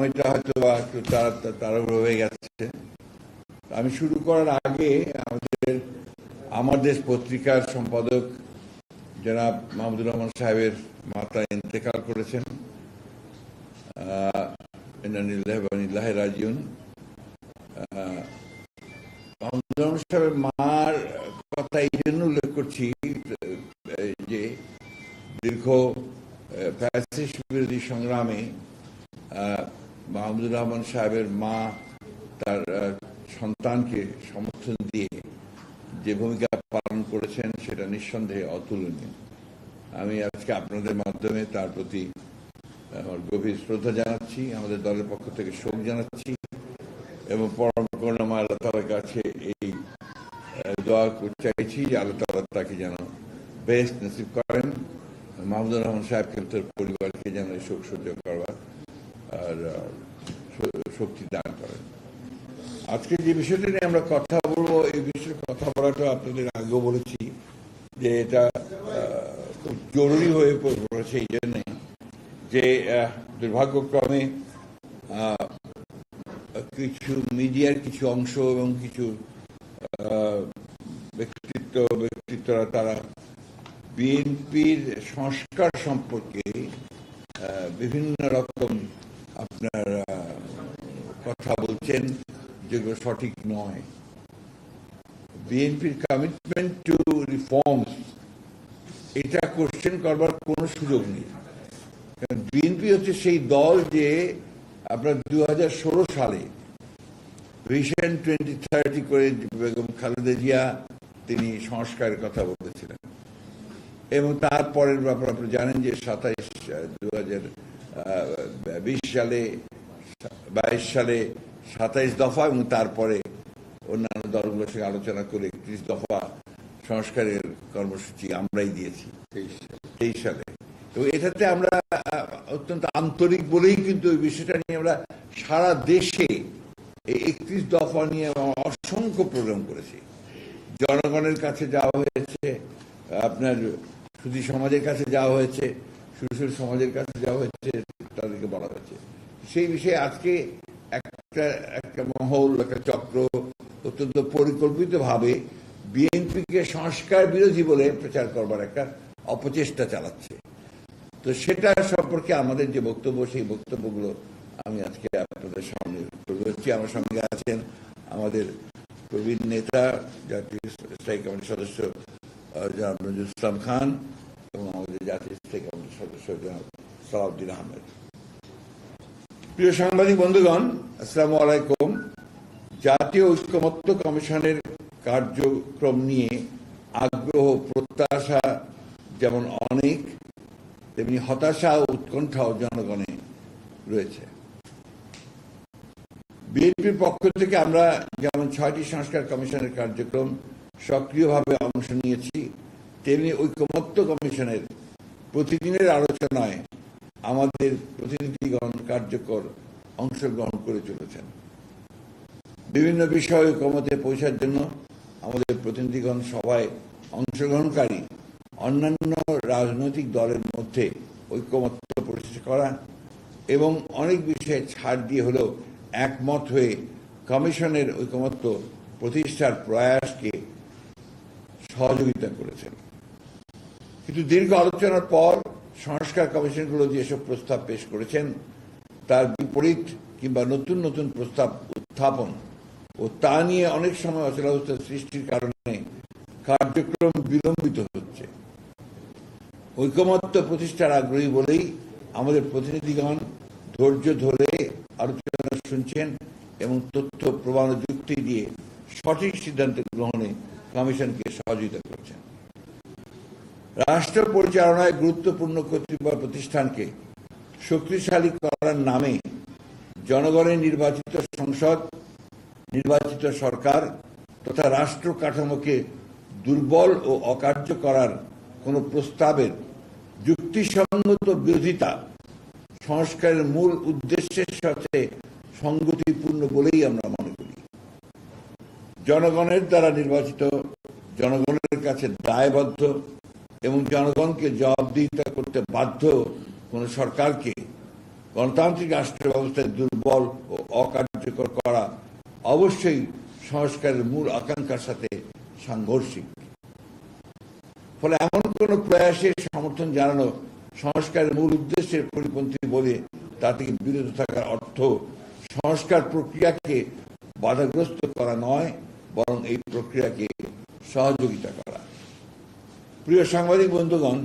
সময়টা হয়তো একটু তাড়াহুড়ো হয়ে গেছে। আমি শুরু করার আগে আমার দেশ পত্রিকার সম্পাদক জনাব মাহমুদুর রহমান সাহেবের মাতা ইন্তেকাল করেছেন। রাজিউন। মাহমুদুর রহমান সাহেবের মার কথা এই জন্য উল্লেখ করছি যে দীর্ঘ ফ্যাসিস্ট বিরোধী সংগ্রামে মাহমুদুর রহমান সাহেবের মা তার সন্তানকে সমর্থন দিয়ে যে ভূমিকা পালন করেছেন সেটা নিঃসন্দেহে অতুলনীয়। আমি আজকে আপনাদের মাধ্যমে তার প্রতি আমার গভীর শ্রদ্ধা জানাচ্ছি, আমাদের দলের পক্ষ থেকে শোক জানাচ্ছি এবং পরম করুণাময় আল্লাহ তাআলার কাছে এই দোয়া চাইছি যে আল্লাহ তাআলা তাকে যেন বেস্ট নসিব করেন, মাহমুদুর রহমান সাহেবকে তার পরিবারকে যেন এই শোক সহ্য করবার আর শক্তি দান করেন। আজকে যে বিষয়টা নিয়ে আমরা কথা বলবো, এই বিষয়ে কথা বলাটা আপনাদের আগেও বলেছি যে এটা খুব জরুরি হয়ে পড়েছে এই জন্যে যে দুর্ভাগ্যক্রমে কিছু মিডিয়ার কিছু অংশ এবং কিছু ব্যক্তিত্বরা তারা বিএনপির সংস্কার সম্পর্কে বিভিন্ন রকম আপনার কথা বলছেন যেগুলো সঠিক নয়। বিএনপির কমিটমেন্ট টু রিফর্মস এটা কোশ্চেন করবার কোনো সুযোগ নেই, কারণ বিএনপি হচ্ছে সেই দল যে আপনার 2016 সালে ভিশন 2030 করে বেগম খালেদা জিয়া তিনি সংস্কারের কথা বলেছিলেন এবং তারপরের ব্যাপার আপনি জানেন যে 2020 সালে 22 সালে 27 দফা এবং তারপরে অন্যান্য দলগুলোর সঙ্গে আলোচনা করে 31 দফা সংস্কারের কর্মসূচি আমরাই দিয়েছি 23 সালে। তো এটাতে আমরা অত্যন্ত আন্তরিক বলেই কিন্তু ওই বিষয়টা নিয়ে আমরা সারা দেশে এই 31 দফা নিয়ে অসংখ্য প্রোগ্রাম করেছি। জনগণের কাছে যাওয়া হয়েছে, আপনার সুধী সমাজের কাছে যাওয়া হয়েছে, সুশীল সমাজের কাছে যাওয়া হয়েছে, তাদেরকে বলা হয়েছে। সেই বিষয়ে আজকে একটা মহল, একটা চক্র অত্যন্ত পরিকল্পিতভাবে বিএনপিকে সংস্কার বিরোধী বলে প্রচার করবার একটা অপচেষ্টা চালাচ্ছে। তো সেটা সম্পর্কে আমাদের যে বক্তব্য, সেই বক্তব্যগুলো আমি আজকে আপনাদের সামনে তুলে ধরছি। আমার সঙ্গে আছেন আমাদের প্রবীণ নেতা, জাতীয় স্থায়ী কমিটির সদস্য জনাব নজরুল ইসলাম খান এবং আমাদের জাতীয় স্থায়ী কমিটির সদস্য জনাব সালাউদ্দিন আহমেদ। প্রিয় সাংবাদিক বন্ধুগণ, আসসালামু আলাইকুম। জাতীয় ঐক্যমত্য কমিশনের কার্যক্রম নিয়ে আগ্রহ প্রত্যাশা যেমন অনেক, তেমনি হতাশা ও উৎকণ্ঠাও জনগণে রয়েছে। বিএনপির পক্ষ থেকে আমরা যেমন 6টি সংস্কার কমিশনের কার্যক্রম সক্রিয়ভাবে অংশ নিয়েছি, তেমনি ঐক্যমত্য কমিশনের প্রতিদিনের আলোচনায় আমাদের প্রতিনিধিগণ কার্যকর অংশগ্রহণ করে চলেছেন। বিভিন্ন বিষয়ে ঐক্যমতে পৌঁছার জন্য আমাদের প্রতিনিধিগণ সভায় অংশগ্রহণকারী অন্যান্য রাজনৈতিক দলের মধ্যে ঐক্যমত্য প্রতিষ্ঠা করা এবং অনেক বিষয়ে ছাড় দিয়ে হলেও একমত হয়ে কমিশনের ঐক্যমত্য প্রতিষ্ঠার প্রয়াসকে সহযোগিতা করেছেন। কিন্তু দীর্ঘ আলোচনার পর সংস্কার কমিশনগুলো যেসব প্রস্তাব পেশ করেছেন তার বিপরীত কিংবা নতুন নতুন প্রস্তাব উত্থাপন ও তা নিয়ে অনেক সময় অচলাবস্থা সৃষ্টির কারণে কার্যক্রম বিলম্বিত হচ্ছে। ঐক্যমত্য প্রতিষ্ঠার আগ্রহী বলেই আমাদের প্রতিনিধিগণ ধৈর্য ধরে আলোচনা শুনছেন এবং তথ্য প্রমাণ যুক্তি দিয়ে সঠিক সিদ্ধান্ত গ্রহণে কমিশনকে সহযোগিতা করছেন। রাষ্ট্র পরিচালনায় গুরুত্বপূর্ণ কর্তৃপক্ষ প্রতিষ্ঠানকে শক্তিশালী করার নামে জনগণের নির্বাচিত সংসদ, নির্বাচিত সরকার তথা রাষ্ট্র কাঠামোকে দুর্বল ও অকার্য করার কোনো প্রস্তাবের যুক্তিসঙ্গত বিরোধিতা সংস্কারের মূল উদ্দেশ্যের সাথে সঙ্গতিপূর্ণ বলেই আমরা মনে করি। জনগণের দ্বারা নির্বাচিত, জনগণের কাছে দায়বদ্ধ এবং জনগণকে জবাবদিহিতা করতে বাধ্য কোন সরকারকে গণতান্ত্রিক রাষ্ট্র ব্যবস্থায় দুর্বল ও অকার্যকর করা অবশ্যই সংস্কারের মূল আকাঙ্ক্ষার সাথে সাংঘর্ষিক। ফলে এমন কোন প্রয়াসের সমর্থন জানানো সংস্কারের মূল উদ্দেশ্যের পরিপন্থী বলে তা থেকে বিরত থাকার অর্থ সংস্কার প্রক্রিয়াকে বাধাগ্রস্ত করা নয়, বরং এই প্রক্রিয়াকে সহযোগিতা করা। প্রিয় সাংবাদিক বন্ধুগণ,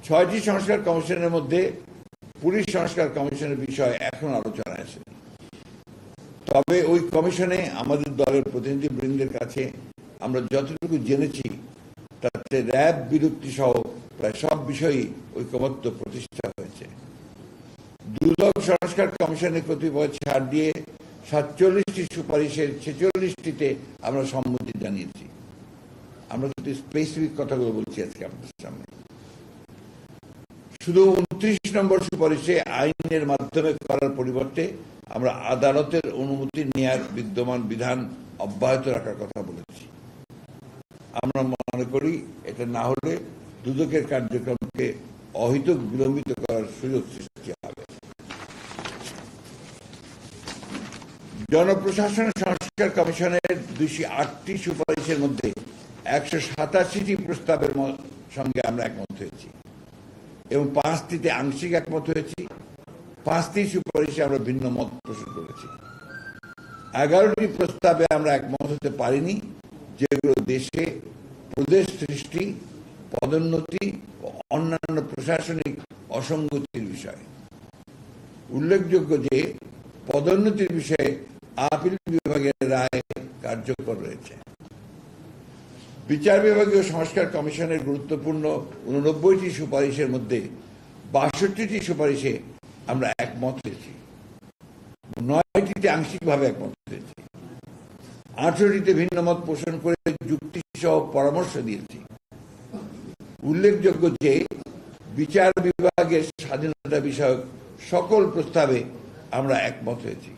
6টি সংস্কার কমিশনের মধ্যে পুলিশ সংস্কার কমিশনের বিষয় এখন আলোচনায় আছে। তবে ওই কমিশনে আমাদের দলের প্রতিনিধিবৃন্দের কাছে আমরা যতটুকু জেনেছি তাতে র্যাব বিলুপ্তি সহ প্রায় সব বিষয়ই ঐকমত্য প্রতিষ্ঠা হয়েছে। দুদক সংস্কার কমিশনের কতিপয় ছাড় দিয়ে 47টি সুপারিশের 46টিতে আমরা সম্মতি জানিয়েছি। আমরা কিন্তু স্পেসিফিক কথাগুলো বলছি আজকে আপনাদের সামনে। শুধু 29 নম্বর সুপারিশে আইনের মাধ্যমে করার পরিবর্তে আমরা আদালতের অনুমতি নেওয়ার বিদ্যমান বিধান অব্যাহত রাখার কথা বলেছি। আমরা মনে করি এটা না হলে দুদকের কার্যক্রমকে অহেতুক বিলম্বিত করার সুযোগ সৃষ্টি হবে। জনপ্রশাসন সংস্কার কমিশনের 208টি সুপারিশের মধ্যে 187টি প্রস্তাবের সঙ্গে আমরা একমত হয়েছি এবং 5টিতে আংশিক একমত হয়েছি। 5টি সুপারিশে আমরা ভিন্ন মত পোষণ করেছি। 11টি প্রস্তাবে আমরা একমত হতে পারিনি, যেগুলো দেশে প্রদেশ সৃষ্টি, পদোন্নতি ও অন্যান্য প্রশাসনিক অসঙ্গতির বিষয়। উল্লেখযোগ্য যে পদোন্নতির বিষয়ে আপিল বিভাগের রায় কার্যকর রয়েছে। বিচার বিভাগীয় সংস্কার কমিশনের গুরুত্বপূর্ণ 89টি সুপারিশের মধ্যে 62টি সুপারিশে আমরা একমত হয়েছি, 9টিতে আংশিকভাবে একমত হয়েছি, 18টিতে ভিন্ন মত পোষণ করে যুক্তি সহ পরামর্শ দিয়েছি। উল্লেখযোগ্য যে বিচার বিভাগের স্বাধীনতা বিষয়ক সকল প্রস্তাবে আমরা একমত হয়েছি।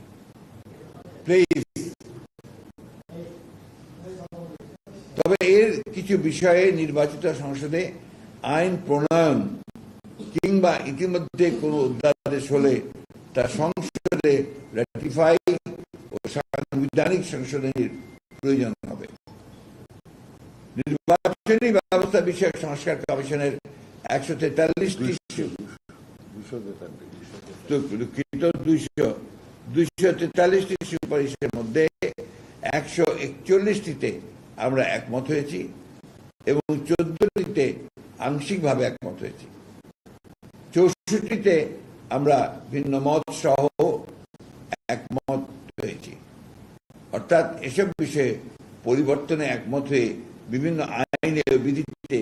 তবে এর কিছু বিষয়ে নির্বাচিত সংসদে আইন প্রণয়ন কিংবা ইতিমধ্যে কোনো অধ্যাদেশ হলে তা সংসদে রাটিফাই ও সাংবিধানিক সংশোধনীর প্রয়োজন হবে। নির্বাচনী ব্যবস্থা বিষয়ক সংস্কার কমিশনের 243টি সুপারিশের মধ্যে 141টিতে আমরা একমত হয়েছি এবং 14টিতে আংশিকভাবে একমত হয়েছি। 64টিতে আমরা ভিন্ন মত সহ একমত হয়েছি। অর্থাৎ এসব বিষয়ে পরিবর্তনে একমত হয়ে বিভিন্ন আইনে ও বিধিতে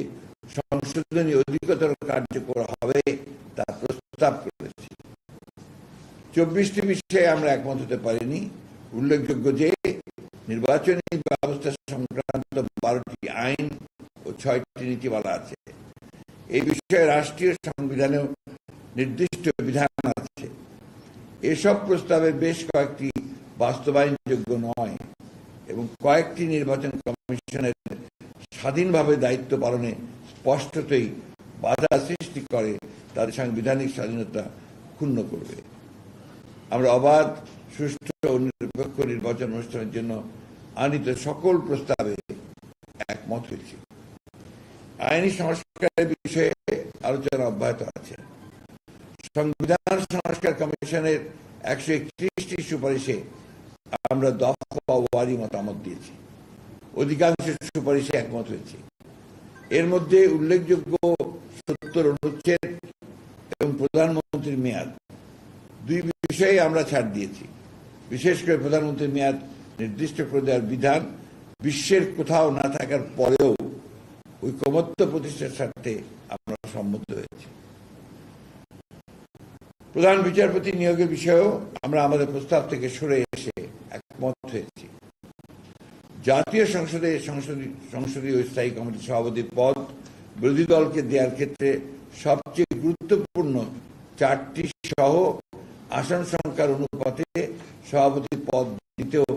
সংশোধনী অধিকতর কার্যকর হবে তা প্রস্তাব করেছি। 24টি বিষয়ে আমরা একমত হতে পারিনি। উল্লেখযোগ্য যে নির্বাচনী ব্যবস্থা সংক্রান্ত 12টি আইন ও 6টি নীতিমালা আছে। এই বিষয়ে রাষ্ট্রীয় সংবিধানেও নির্দিষ্ট বিধান আছে। এসব প্রস্তাবের বেশ কয়েকটি বাস্তবায়নযোগ্য নয় এবং কয়েকটি নির্বাচন কমিশনের স্বাধীনভাবে দায়িত্ব পালনে স্পষ্টতই বাধা সৃষ্টি করে, তাদের সাংবিধানিক স্বাধীনতা ক্ষুণ্ণ করবে। আমরা অবাধ, সুষ্ঠু ও নিরপেক্ষ নির্বাচন অনুষ্ঠানের জন্য আনিত সকল প্রস্তাবে একমত হয়েছি। আইনি সংস্কারের বিষয়ে আলোচনা অব্যাহত আছে। সংবিধান সংস্কার কমিশনের 131টি সুপারিশে আমরা দফা ওয়ারি মতামত দিয়েছি। অধিকাংশ সুপারিশে একমত হয়েছে। এর মধ্যে উল্লেখযোগ্য 70 অনুচ্ছেদ এবং প্রধানমন্ত্রীর মেয়াদ, দুই বিষয়ে আমরা ছাড় দিয়েছি। বিশেষ করে প্রধানমন্ত্রীর মেয়াদ নির্দিষ্ট করে দেওয়ার বিধান বিশ্বের কোথাও না থাকার পরেও ঐকমত্য প্রতিষ্ঠার স্বার্থে আমরা সম্মত হয়েছি। প্রধান বিচারপতি নিয়োগের বিষয়েও আমরা আমাদের প্রস্তাব থেকে সরে এসে একমত হয়েছি। জাতীয় সংসদে সংসদীয় স্থায়ী কমিটির সভাপতির পদ বিরোধী দলকে দেওয়ার ক্ষেত্রে সবচেয়ে গুরুত্বপূর্ণ 4টি সহ আসন সংখ্যার অনুপাতে সভাপতির পদ দিতেও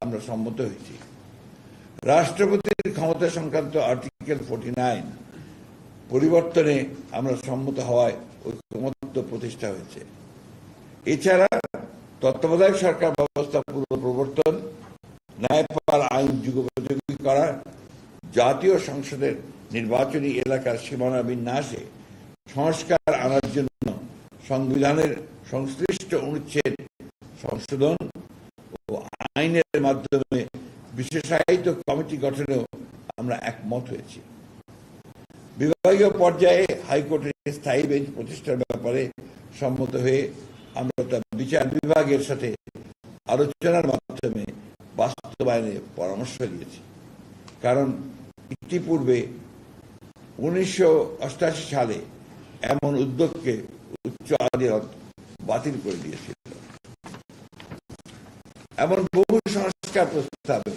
আমরা সম্মত হয়েছি। রাষ্ট্রপতির ক্ষমতা সংক্রান্ত আর্টিকেল 49 পরিবর্তনে আমরা সম্মত হওয়ায় ঐকমত্য প্রতিষ্ঠা হয়েছে। এছাড়া তত্ত্বাবধায়ক সরকার ব্যবস্থা পুনঃপ্রবর্তন, ন্যায়পাল আইন যুগোপযোগী করা, জাতীয় সংসদের নির্বাচনী এলাকার সীমানা বিন্যাসে সংস্কার আনার জন্য সংবিধানের সংশ্লিষ্ট অনুচ্ছেদ সংশোধন ও আইনের মাধ্যমে বিশেষায়িত কমিটি গঠনেও আমরা একমত হয়েছি। বিভাগীয় পর্যায়ে হাইকোর্টের স্থায়ী বেঞ্চ প্রতিষ্ঠার ব্যাপারে সম্মত হয়ে আমরা তা বিচার বিভাগের সাথে আলোচনার মাধ্যমে বাস্তবায়নে পরামর্শ দিয়েছি। কারণ ইতিপূর্বে 1988 সালে এমন উদ্যোগকে উচ্চ আদালত বাতিল করে দিয়েছিল। এমন বহু সংস্কার প্রস্তাবে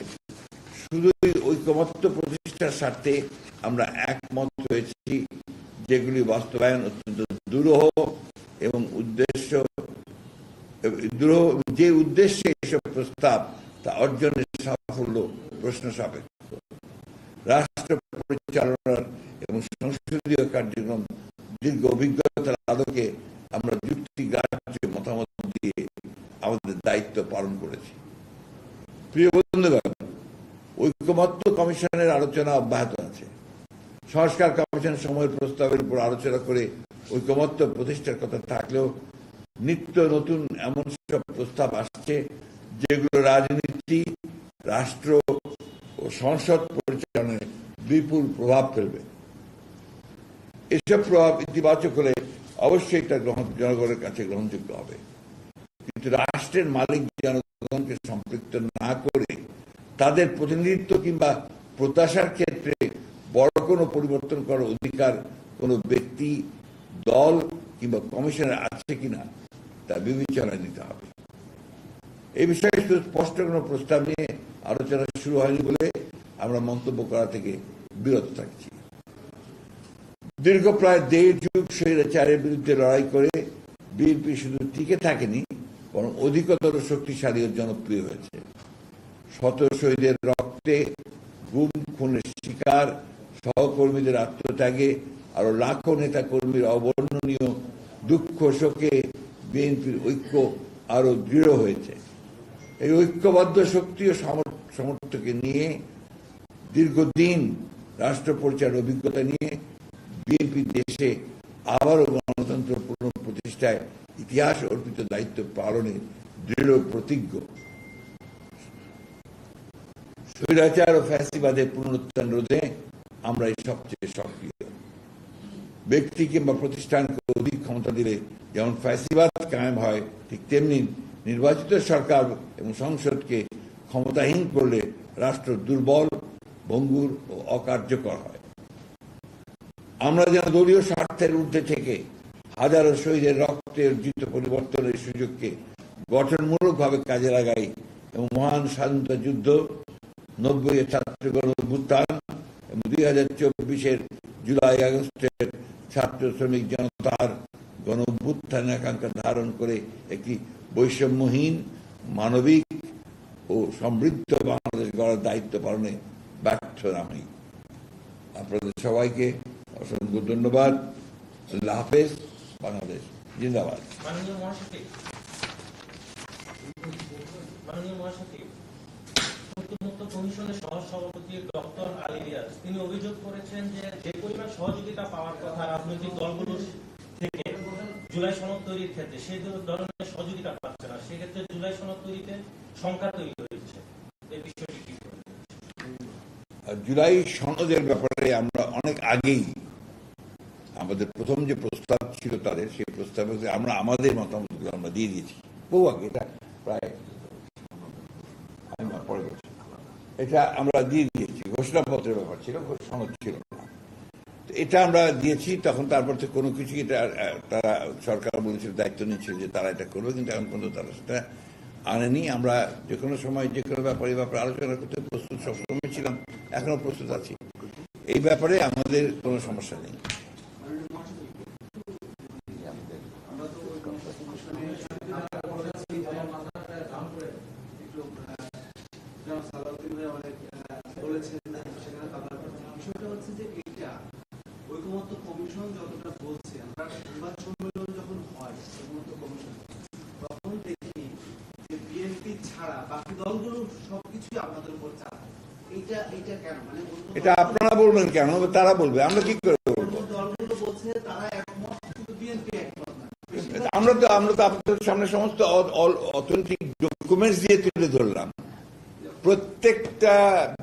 শুধুই ঐকমত্য প্রতিষ্ঠার স্বার্থে আমরা একমত হয়েছি, যেগুলি বাস্তবায়ন অত্যন্ত দুরূহ এবং যে উদ্দেশ্যে এসব প্রস্তাব তা অর্জনের সাফল্য প্রশ্ন সাপেক্ষ। রাষ্ট্র পরিচালনার এবং সংসদীয় কার্যক্রম দীর্ঘ অভিজ্ঞতার আলোকে আমরা যুক্তিগ্রাহ্য মতামত দিয়ে আমাদের দায়িত্ব পালন করেছি। প্রিয় বন্ধুগণ, ঐকমত্য কমিশনের আলোচনা অব্যাহত আছে। সংস্কার কমিশন সময়ের প্রস্তাবের উপর আলোচনা করে ঐকমত্য প্রতিষ্ঠার কথা থাকলেও নিত্য নতুন এমন সব প্রস্তাব আসছে যেগুলো রাজনীতি, রাষ্ট্র ও সংসদ পরিচালনায় বিপুল প্রভাব ফেলবে। এসব প্রভাব ইতিবাচক হলে অবশ্যই তা জনগণের কাছে গ্রহণযোগ্য হবে, কিন্তু রাষ্ট্রের মালিক জনগণকে সম্পৃক্ত না করে তাদের প্রতিনিধিত্ব কিংবা প্রত্যাশার ক্ষেত্রে বড় কোনো পরিবর্তন করার অধিকার কোনো ব্যক্তি, দল কিংবা কমিশনের আছে কিনা তা বিবেচনায় নিতে হবে। এই বিষয়ে স্পষ্ট কোনো প্রস্তাব নিয়ে আলোচনা শুরু হয়নি বলে আমরা মন্তব্য করা থেকে বিরত থাকছি। দীর্ঘ প্রায় 1.5 যুগ স্বৈরাচারের বিরুদ্ধে লড়াই করে বিএনপি শুধু টিকে থাকেনি, বরং অধিকতর শক্তিশালী ও জনপ্রিয় হয়েছে। শত শহীদের রক্তে, গুম খুনের শিকার সহকর্মীদের আত্মত্যাগে, আরো লাখো নেতা কর্মীর অবর্ণনীয় দুঃখ শোকে বিএনপির ঐক্য আরো দৃঢ় হয়েছে। এই ঐক্যবদ্ধ শক্তি ও সমর্থকে নিয়ে দীর্ঘদিন রাষ্ট্র পরিচালনার অভিজ্ঞতা নিয়ে বিএনপি দেশে আবারও গণতন্ত্র পুনঃপ্রতিষ্ঠায় ইতিহাস অর্পিত দায়িত্ব পালনে দৃঢ় প্রতিজ্ঞ। স্বৈরাচার ও ফ্যাসিবাদের পুনরুত্থান রোধে আমরা সবচেয়ে সক্রিয়। ব্যক্তি কিংবা প্রতিষ্ঠানকে অধিক ক্ষমতা দিলে যেমন ফ্যাসিবাদ কায়েম হয়, ঠিক তেমনি নির্বাচিত সরকার এবং সংসদকে ক্ষমতাহীন করলে রাষ্ট্র দুর্বল, ভঙ্গুর ও অকার্যকর হয়। আমরা যেন দলীয় স্বার্থের ঊর্ধ্বে থেকে হাজারো শহীদের রক্তে অর্জিত পরিবর্তনের সুযোগকে গঠনমূলকভাবে কাজে লাগাই এবং মহান স্বাধীনতা যুদ্ধ, 90 ছাত্র গণ অভ্যুত্থান এবং 2024 জুলাই আগস্টের ছাত্র শ্রমিক জনতার গণ অভ্যুত্থানের আকাঙ্ক্ষা ধারণ করে একটি বৈষম্যহীন, মানবিক ও সমৃদ্ধ বাংলাদেশ গড়ার দায়িত্ব পালনে ব্যর্থ আমি। আপনাদের সবাইকে অসংখ্য ধন্যবাদ। আল্লাহ হাফেজ। বাংলাদেশ জিন্দাবাদ। কমিশনের সহ সভাপতি ডক্টর আলী রিয়াজ তিনি অভিযোগ করেছেন যে পরিমাণ সহযোগিতা পাওয়ার কথা রাজনৈতিক দলগুলো থেকে জুলাই সনদ তৈরির ক্ষেত্রে সেই ধরনের সহযোগিতা পাচ্ছে না, সেক্ষেত্রে জুলাই সনদ তৈরিতে শঙ্কা তৈরি হয়েছে। এই বিষয়টি কি? জুলাই সনদের ব্যাপারে আমরা অনেক আগেই আমাদের প্রথম যে প্রস্তাব ছিল তাদের, সেই প্রস্তাবে আমরা আমাদের মতামতগুলো আমরা দিয়ে দিয়েছি বহু আগে। এটা প্রায় এটা আমরা দিয়ে দিয়েছি, ঘোষণাপত্রের ব্যাপার ছিল, সনদ ছিল না। এটা আমরা দিয়েছি তখন। তারপর থেকে কোনো কিছু এটা তারা সরকার বলেছিল, দায়িত্ব নিচ্ছিল যে তারা এটা করবে, কিন্তু এখন পর্যন্ত তারা সেটা আনেনি। আমরা যে কোনো সময় যে কোনো ব্যাপারে আলোচনা করতে প্রস্তুত সবসময় ছিলাম, এখনো প্রস্তুত আছি। এই ব্যাপারে আমাদের কোনো সমস্যা নেই। ঐকমত্য কমিশন যতটা বলছে, আমরা সংবাদ সম্মেলন যখন হয় ঐকমত্য কমিশন, এইটা এইটা কেন মানে অন্য এটা আপনারা বলবেন কেন? তারা বলবে, আমরা কি করে বলবো? দলগুলো বলছে তারা একমত, কিন্তু বিএনপি একমত না। আমরা তো আপনাদের সামনে সমস্ত অথেন্টিক ডকুমেন্টস দিয়ে তুলে ধরলাম। প্রত্যেকটা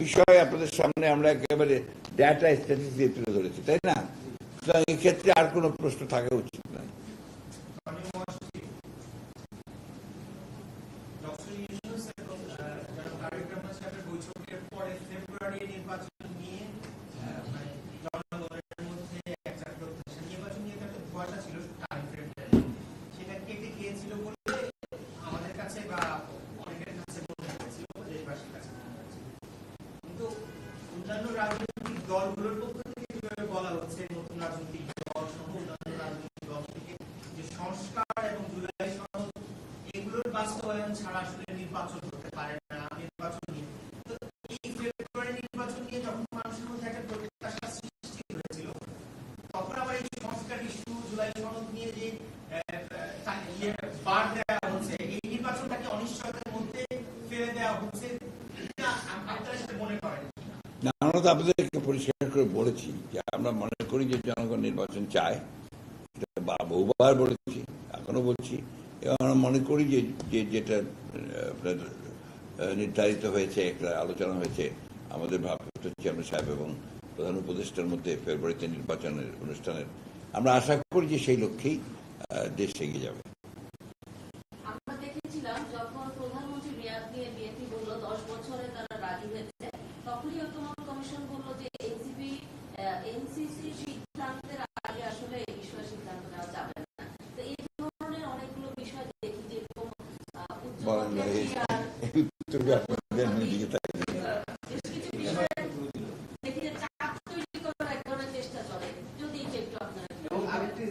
বিষয় আপনাদের সামনে আমরা একেবারে ডাটা স্ট্যাটিস দিয়ে তুলে ধরেছি, তাই না? সুতরাং এই ক্ষেত্রে আর কোনো প্রশ্ন থাকা উচিত নয়। অন্যান্য রাজনৈতিক দলগুলোর পক্ষ থেকে যেভাবে বলা হচ্ছে, নতুন রাজনৈতিক দল সহ অন্যান্য রাজনৈতিক দল থেকে, যে সংস্কার এবং জুলাই সনদ এগুলোর বাস্তবায়ন ছাড়া আসলে নির্বাচন হতে পারে না, নির্বাচন নিয়ে তো এই ফেব্রুয়ারি নির্বাচন নিয়ে যখন মানুষের মধ্যে একটা প্রত্যাশা সৃষ্টি হয়েছিল, তখন আবার এই সংস্কার ইস্যু, জুলাই সনদ নিয়ে যে বার দেওয়া হচ্ছে, এই নির্বাচনটাকে অনিশ্চয়তার মধ্যে ফেলে দেওয়া হচ্ছে, আপনারা সেটা মনে করেন? না, আমরা তো আপনাদেরকে পরিষ্কার করে বলেছি যে আমরা মনে করি যে জনগণ নির্বাচন চায়, বহুবার বলেছি, এখনো বলছি, এবং আমরা মনে করি যে যেটা আপনার নির্ধারিত হয়েছে, একটা আলোচনা হয়েছে আমাদের ভারপ্রাপ্ত চেয়ারম্যান সাহেব এবং প্রধান উপদেষ্টার মধ্যে ফেব্রুয়ারিতে নির্বাচনের অনুষ্ঠানের, আমরা আশা করি যে সেই লক্ষ্যেই দেশ এগিয়ে যাবে। আমরা দেখেছিলাম যখন প্রধানমন্ত্রী মেয়াদ নিয়ে বিএনপি বলল 10 বছরে তারা রাজি হয়েছে, তখনই ঐক্যমত্য কমিশন বলল যে এনসিপি এনসিসি সিদ্ধান্তের আগে আসলে এই বিষয়ে সিদ্ধান্ত নেওয়া যাবে না। তো এই ধরনের অনেকগুলো বিষয় দেখি যে এরকম বেশ কিছু বিষয়ে দেখি যে চাপ তৈরি করার এক ধরনের চেষ্টা চলে। যদি একটু আপনারা এবং আরেকটি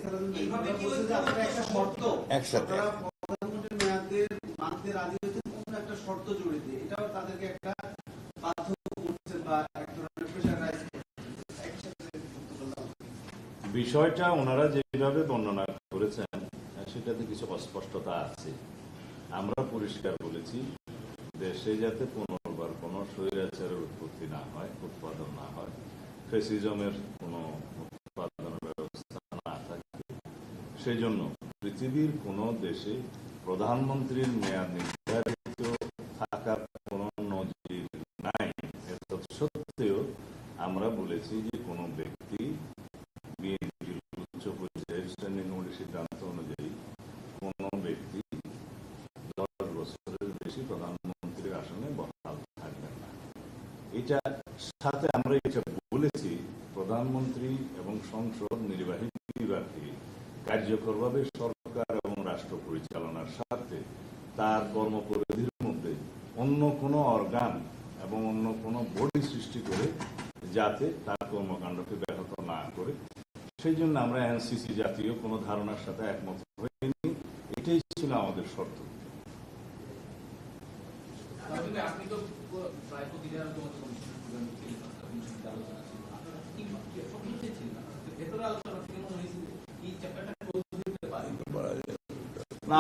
এইভাবে কি হচ্ছে যে আপনারা একটা শর্ত, একসাথে আপনারা প্রধানমন্ত্রীর মেয়াদের মানতে রাজি হয়েছেন, কোনো একটা শর্ত জড়িত, এটাও তাদেরকে একটা বাধ্য করছে বা এক ধরনের প্রেশারাইজ বিষয়টা ওনারা যেভাবে বর্ণনা করেছেন সেটাতে কিছু অস্পষ্টতা আছে। আমরা পরিষ্কার বলেছি দেশে যাতে পুনর্বার কোনো স্বৈরাচারের উৎপত্তি না হয়, উৎপাদন না হয়, ফ্যাসিজমের কোনো উৎপাদনের ব্যবস্থা না থাকে, সেই জন্য পৃথিবীর কোনো দেশে প্রধানমন্ত্রীর মেয়াদ নির্ধারিত থাকার কোনো নজির নাই। সত্ত্বেও আমরা বলেছি যে কোনো ব্যক্তি বিএনপির উচ্চ পর্যায়ের স্ট্যান্ডিং কমিটির সিদ্ধান্ত অনুযায়ী কোনো ব্যক্তি 10 বছরের বেশি প্রধানমন্ত্রীর আসনে বহাল থাকবেন না। এটা সাথে আমরা এটা বলেছি প্রধানমন্ত্রী এবং সংসদ নির্বাহী বিভাগকে কার্যকরভাবে সরকার এবং রাষ্ট্র পরিচালনার স্বার্থে তার কর্মপরিধির মধ্যে অন্য কোনো অর্গান এবং অন্য কোনো বডি সৃষ্টি করে যাতে তার কর্মকাণ্ডকে ব্যাহত না করে, সেই জন্য আমরা এনসিসি জাতীয় কোনো ধারণার সাথে একমত হইনি। এটাই ছিল আমাদের শর্ত। আপনি তো প্রায় প্রতিদিন আলোচনা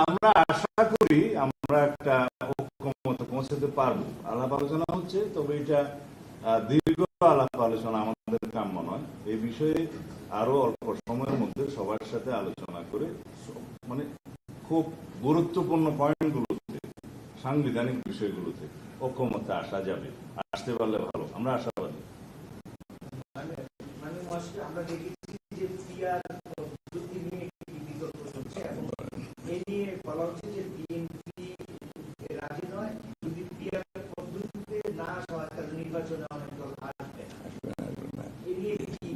আমরা আশা করি আমরা একটা ঐক্যমতে পৌঁছাতে পারবো। আলাপ আলোচনা হচ্ছে, তবে এটা দীর্ঘ আলাপ আলোচনা আমাদের কাম্য নয়। এই বিষয়ে আরো অল্প সময়ের মধ্যে সবার সাথে আলোচনা করে মানে খুব গুরুত্বপূর্ণ পয়েন্টগুলোতে, সাংবিধানিক বিষয়গুলোতে ঐক্যমতে আসা যাবে। আসতে পারলে ভালো, আমরা আশাবাদী। আমরা দেখেছি যে পিআর পদ্ধতি নিয়ে একটি বিতর্ক চলছে এবং এ নিয়ে বলা হচ্ছে যে বিএনপি রাজি নয়, যদি পিআর পদ্ধতিতে না আসা হয় তাহলে নির্বাচনে অনেক দল আসবে না। এ নিয়ে কি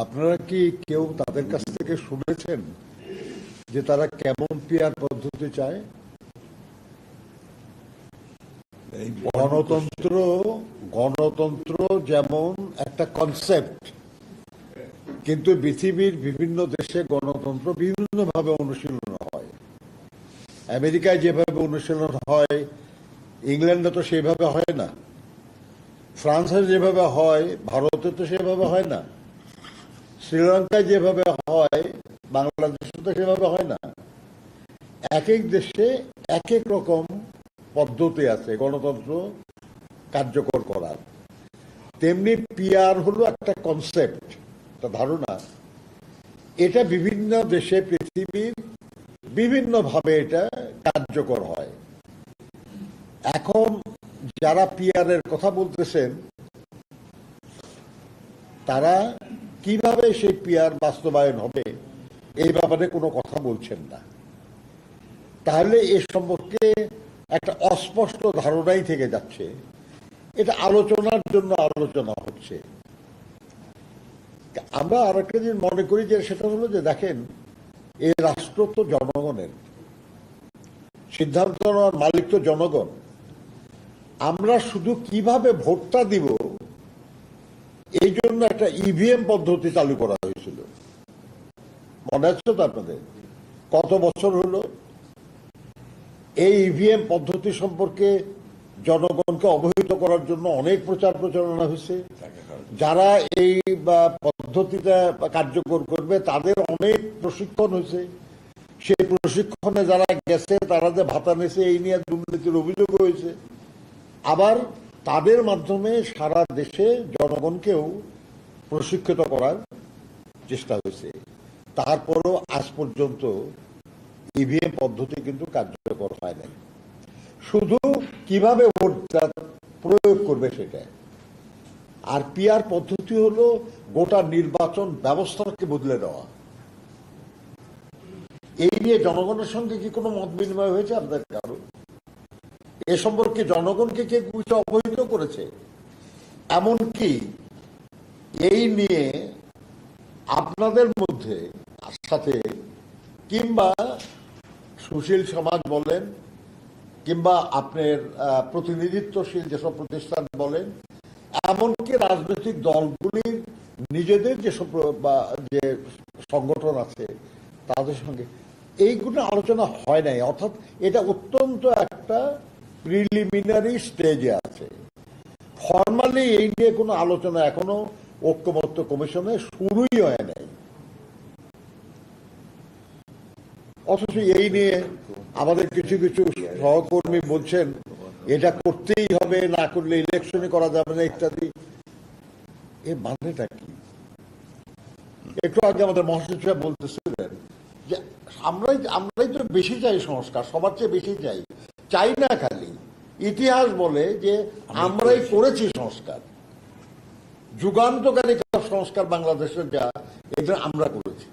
আপনারা কি কেউ তাদের কাছ থেকে শুনেছেন যে তারা কেমন পিআর পদ্ধতি চায়? গণতন্ত্র যেমন একটা কনসেপ্ট, কিন্তু পৃথিবীর বিভিন্ন দেশে গণতন্ত্র বিভিন্নভাবে অনুশীলন হয়। আমেরিকায় যেভাবে অনুশীলন হয়, ইংল্যান্ডে তো সেভাবে হয় না। ফ্রান্সে যেভাবে হয়, ভারতে তো সেভাবে হয় না। শ্রীলঙ্কায় যেভাবে হয়, বাংলাদেশে তো সেভাবে হয় না। এক এক দেশে এক এক রকম পদ্ধতি আছে গণতন্ত্র কার্যকর করার, তেমনি পিআর হলো একটা কনসেপ্ট, একটা ধারণা। এটা বিভিন্ন দেশে পৃথিবীর বিভিন্নভাবে এটা কার্যকর হয়। এখন যারা পিআর এর কথা বলতেছেন তারা কিভাবে সেই পিআর বাস্তবায়ন হবে এই ব্যাপারে কোনো কথা বলছেন না। তাহলে এ সম্পর্কে একটা অস্পষ্ট ধারণাই থেকে যাচ্ছে। এটা আলোচনার জন্য আলোচনা হচ্ছে। আমরা আর একটা জিনিস মনে করি যে সেটা হলো যে দেখেন, এই রাষ্ট্র তো জনগণের, সিদ্ধান্ত নেওয়ার মালিক তো জনগণ। আমরা শুধু কিভাবে ভোটটা দিব এই জন্য একটা ইভিএম পদ্ধতি চালু করা হয়েছিল, মনে আছে তো আপনাদের? কত বছর হলো এই ইভিএম পদ্ধতি সম্পর্কে জনগণকে অবহিত করার জন্য অনেক প্রচার প্রচারণা হয়েছে। যারা এই পদ্ধতিটা কার্যকর করবে তাদের অনেক প্রশিক্ষণ হয়েছে। সেই প্রশিক্ষণে যারা গেছে তারা যে ভাতা নিয়েছে এই নিয়ে দুর্নীতির অভিযোগ হয়েছে। আবার তাদের মাধ্যমে সারা দেশে জনগণকেও প্রশিক্ষিত করার চেষ্টা হয়েছে। তারপরও আজ পর্যন্ত ইভিএম পদ্ধতি কিন্তু কার্যকর হয় নাই। শুধু কিভাবে ভোটটা প্রয়োগ করবে সেটা। আর পিআর পদ্ধতি হলো গোটা নির্বাচন ব্যবস্থাকে বদলে দেওয়া। এই নিয়ে জনগণের সঙ্গে কি কোনো মত বিনিময় হয়েছে আপনাদের কারো? এ সম্পর্কে জনগণকে কে কিছু অবহিত করেছে? এমনকি এই নিয়ে আপনাদের মধ্যে সাথে কিংবা সুশীল সমাজ বলেন কিংবা আপনার প্রতিনিধিত্বশীল যেসব প্রতিষ্ঠান বলেন, এমনকি রাজনৈতিক দলগুলির নিজেদের যেসব যে সংগঠন আছে তাদের সঙ্গে এইগুলো আলোচনা হয় নাই। অর্থাৎ এটা অত্যন্ত একটা প্রিলিমিনারি স্টেজে আছে। ফর্মালি এই নিয়ে কোনো আলোচনা এখনো ঐক্যমত্য কমিশনে শুরুই হয় নাই। অথচ এই নিয়ে আমাদের কিছু কিছু সহকর্মী বলছেন এটা করতেই হবে, না করলে ইলেকশনে করা যাবে না ইত্যাদি। এর মানেটা কি? একটু আগে আমাদের মহাসচিব সাহেব বলতেছিলেন যে আমরাই তো বেশি চাই সংস্কার, সবার চেয়ে বেশি চাই। চাই না খালি, ইতিহাস বলে যে আমরাই করেছি সংস্কার, যুগান্তকারী সংস্কার বাংলাদেশের যা এটা আমরা করেছি।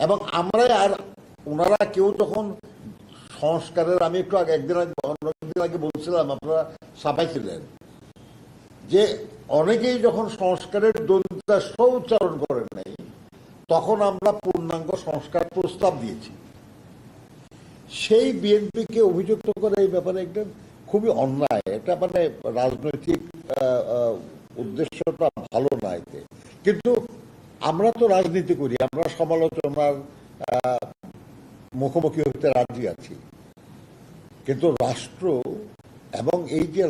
এবং আমরাই, আর ওনারা কেউ তখন সংস্কারের, আমি একটু আগে একদিন আগে বলছিলাম, আপনারা সাফাই ছিলেন যে অনেকেই যখন সংস্কারের দন্তা উচ্চারণ করেন নাই তখন আমরা পূর্ণাঙ্গ সংস্কার প্রস্তাব দিয়েছি। সেই বিএনপিকে অভিযুক্ত করে এই ব্যাপারে একটা খুবই অন্যায়। এটা মানে রাজনৈতিক উদ্দেশ্যটা ভালো না এতে। কিন্তু আমরা তো রাজনীতি করি, আমরা সমালোচনার মুখোমুখি হতে রাজি আছি। কিন্তু রাষ্ট্র এবং এই যে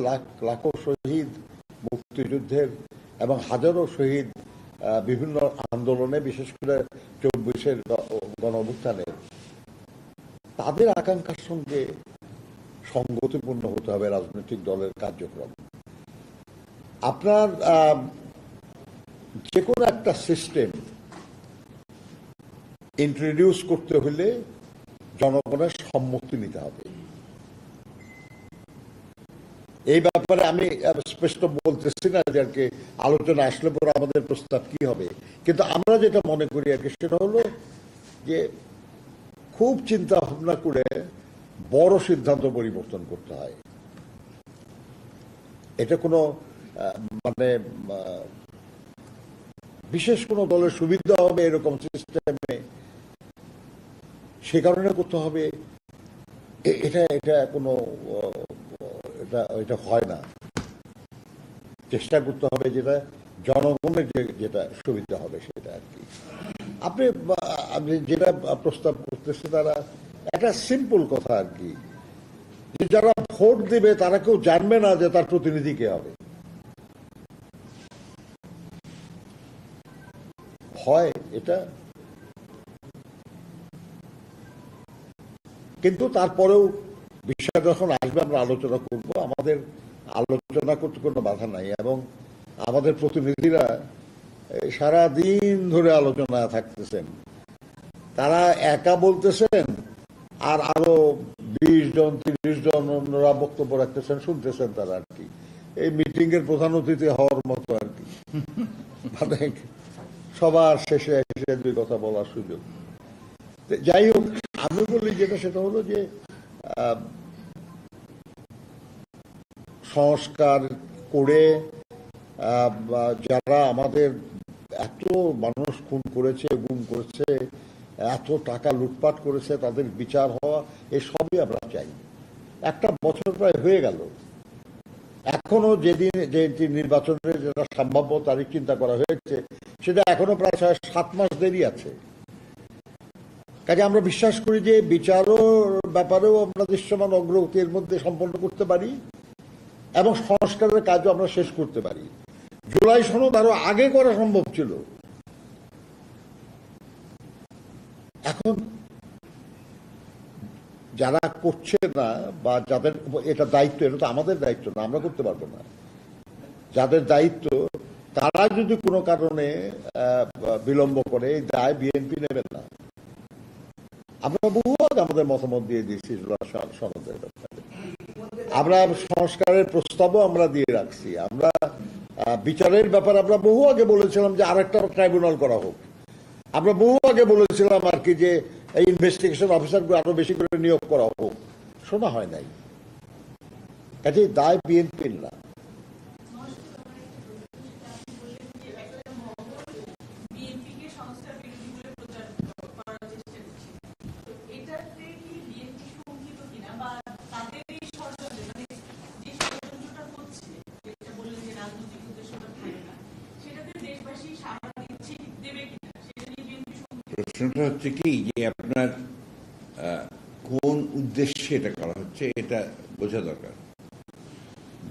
লাখো শহীদ মুক্তিযুদ্ধের এবং হাজারো শহীদ বিভিন্ন আন্দোলনে, বিশেষ করে 24-এর গণ অভ্যুত্থানে, তাদের আকাঙ্ক্ষার সঙ্গে সঙ্গতিপূর্ণ হতে হবে রাজনৈতিক দলের কার্যক্রম। আপনার যে কোনো একটা সিস্টেম ইন্ট্রোডিউস করতে হলে জনগণের সম্মতি নিতে হবে। এই ব্যাপারে আমি স্পষ্ট বলতেছি না যে আর কি আলোচনা আসলে পরে আমাদের প্রস্তাব কি হবে, কিন্তু আমরা যেটা মনে করি আর কি সেটা হলো যে খুব চিন্তা ভাবনা করে বড় সিদ্ধান্ত পরিবর্তন করতে হয়। এটা কোনো মানে বিশেষ কোনো দলের সুবিধা হবে এরকম সিস্টেমে সে কারণে করতে হবে, এটা কোনো এটা হয় না। চেষ্টা করতে হবে যেটা জনগণের যেটা সুবিধা হবে সেটা আর কি। আপনি যেটা প্রস্তাব করতেছে তারা একটা সিম্পল কথা আর কি, যে যারা ভোট দেবে তারা কেউ জানবে না যে তার প্রতিনিধি কে হবে। হয় এটা, কিন্তু তারপরেও বিষয় যখন আসবে আমরা আলোচনা করব। আমাদের আলোচনা করতে কোনো বাধা নাই, এবং আমাদের প্রতিনিধিরা সারা দিন ধরে আলোচনা থাকতেছেন। তারা একা বলতেছেন, আর আরো 20 জন 30 জন অন্যরা বক্তব্য রাখতেছেন, শুনতেছেন তারা আর কি। এই মিটিং এর প্রধান অতিথি হওয়ার মতো আর কি, মানে সবার শেষে এসে 2 কথা বলার সুযোগ। যাই হোক, আমি বলি যেটা সেটা হলো যে সংস্কার করে যারা আমাদের এত মানুষ খুন করেছে, গুম করেছে, এত টাকা লুটপাট করেছে, তাদের বিচার হওয়া, এসবই আমরা চাই। একটা বছর প্রায় হয়ে গেল, এখনো যে নির্বাচনের যেটা সম্ভাব্য তারিখ চিন্তা করা হয়েছে, সেটা এখনো প্রায় 7 মাস দেরি আছে। কাজে আমরা বিশ্বাস করি যে বিচারও ব্যাপারেও আমরা দৃশ্যমান অগ্রগতি এর মধ্যে সম্পন্ন করতে পারি, এবং সংস্কারের কাজও আমরা শেষ করতে পারি। জুলাই সনদ আরো আগে করা সম্ভব ছিল। এখন যারা করছে না, বা যাদের এটা দায়িত্ব, এটা তো আমাদের দায়িত্ব না, আমরা করতে পারবো না। যাদের দায়িত্ব, তারা যদি কোনো কারণে বিলম্ব করে, এই দায় বিএনপি নেবেন না। আমরা বহু আগে আমাদের মতামত দিয়ে দিয়েছি সনদের ব্যাপারে। আমরা সংস্কারের প্রস্তাবও আমরা দিয়ে রাখছি। আমরা বিচারের ব্যাপারে আমরা বহু আগে বলেছিলাম যে আরেকটা ট্রাইব্যুনাল করা হোক। আমরা বহু আগে বলেছিলাম আর কি যে এই ইনভেস্টিগেশন অফিসারগুলো আরো বেশি করে নিয়োগ করা হোক, শোনা হয় নাই। কাজে দায় বিএনপির না। প্রশ্নটা হচ্ছে কি, যে আপনার কোন উদ্দেশ্যে এটা করা হচ্ছে এটা বোঝা দরকার।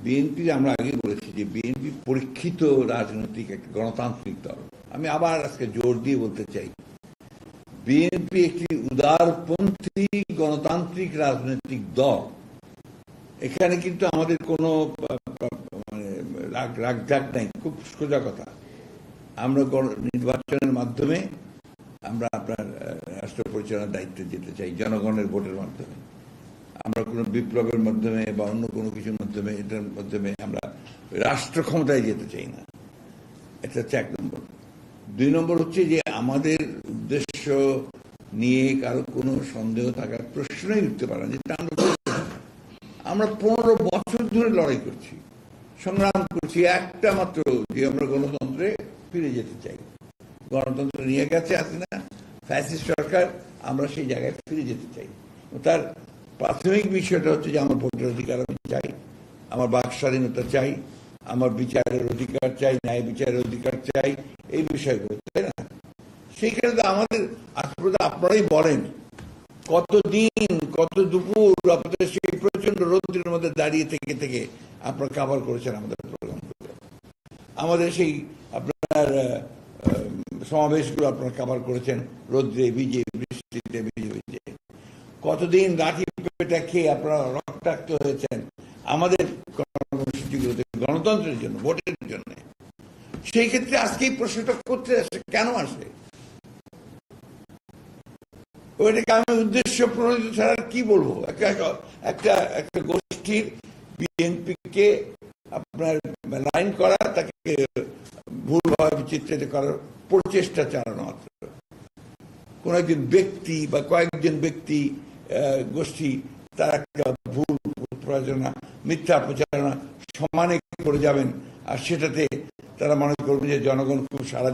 বিএনপি, আমরা আগে বলেছি যে বিএনপি পরীক্ষিত রাজনৈতিক একটা গণতান্ত্রিক দল। আমি আবার আজকে জোর দিয়ে বলতে চাই, বিএনপি একটি উদারপন্থী গণতান্ত্রিক রাজনৈতিক দল। এখানে কিন্তু আমাদের কোনো মানে রাগঢাক নাই, খুব সোজা কথা। আমরা নির্বাচনের মাধ্যমে আমরা আপনার রাষ্ট্র পরিচালনার দায়িত্বে যেতে চাই, জনগণের ভোটের মাধ্যমে। আমরা কোনো বিপ্লবের মাধ্যমে বা অন্য কোনো কিছুর মাধ্যমে, এটার মাধ্যমে আমরা রাষ্ট্র ক্ষমতায় যেতে চাই না। এটা হচ্ছে 1 নম্বর। 2 নম্বর হচ্ছে যে আমাদের উদ্দেশ্য নিয়ে কারো কোনো সন্দেহ থাকার প্রশ্নই উঠতে পারে না। যেটা আমরা 15 বছর ধরে লড়াই করছি, সংগ্রাম করছি একটা মাত্র, যে আমরা গণতন্ত্রে ফিরে যেতে চাই। গণতন্ত্র নিয়ে গেছে হাসিনা, ফ্যাসিস্ট সরকার, আমরা সেই জায়গায় ফিরে যেতে চাই। তার প্রাথমিক বিষয়টা হচ্ছে যে আমার ভোটের অধিকার আমি চাই, আমার বাক স্বাধীনতা চাই, আমার বিচারের অধিকার চাই, ন্যায় বিচারের অধিকার চাই, এই বিষয়গুলো, তাই না? সেইখানে তো আমাদের আসলে আপনারাই বলেন, কতদিন, কত দুপুর আপনাদের সেই প্রচন্ড রৌদ্রের মধ্যে দাঁড়িয়ে থেকে থেকে আপনারা কাভার করেছেন আমাদের প্রোগ্রামগুলো, আমাদের সেই আপনার সমাবেশগুলো আপনারা কাভার করেছেন রৌদ্রে ভিজে, বৃষ্টিতে ভিজে ভিজে। কতদিন লাঠি পেটা খেয়ে আপনারা রক্তাক্ত হয়েছেন আমাদের কর্মসূচিগুলোতে, গণতন্ত্রের জন্য, ভোটের জন্য। সেই ক্ষেত্রে আজকে এই প্রশ্নটা করতে আসে, কেন আসে? ওইটাকে আমি উদ্দেশ্য প্রণোদিত ছাড়া কি বলবো? একটা গোষ্ঠীর বিএনপিকে আপনার লাইন করা, তাকে ভুলভাবে চিত্রিত করার প্রচেষ্টা চালানো মাত্র। কোন একজন ব্যক্তি বা কয়েকজন ব্যক্তি গোষ্ঠী তার একটা ভুল প্রচারণা, মিথ্যা প্রচারণা সমানে করে যাবেন, আর সেটাতে তারা মনে করবেন যে জনগণ খুব সাড়া